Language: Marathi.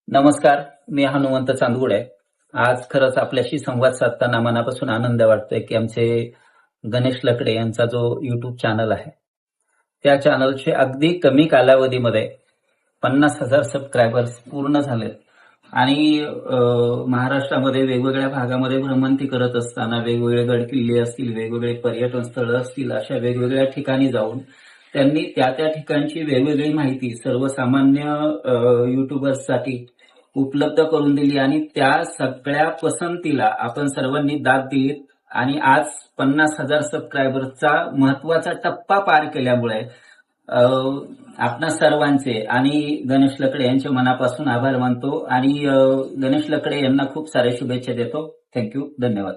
नमस्कार, मी हनुमंत चांदगुडे. आज खरंच आपल्याशी संवाद साधताना मनापासून आनंद वाटतोय की आमचे गणेश लकडे यांचा जो YouTube चॅनल आहे त्या चॅनलचे अगदी कमी कालावधीमध्ये 50,000 सबस्क्रायबर्स पूर्ण झालेत आणि महाराष्ट्रामध्ये वेगवेगळ्या भागामध्ये भ्रमंती करत असताना वेगवेगळे गडकिल्ले असतील, वेगवेगळे पर्यटन स्थळं असतील, अशा वेगवेगळ्या ठिकाणी जाऊन त्यांनी त्या ठिकाणची वेगवेगळी माहिती सर्वसामान्य युट्यूबर्ससाठी उपलब्ध करून दिली आणि त्या सगळ्या पसंतीला आपण सर्वांनी दाद दिली आणि आज 50,000 सबस्क्रायबरचा महत्वाचा टप्पा पार केल्यामुळे आपणा सर्वांचे आणि गणेश लकडे यांचे मनापासून आभार मानतो आणि गणेश लकडे यांना खूप साऱ्या शुभेच्छा देतो. थँक्यू, धन्यवाद.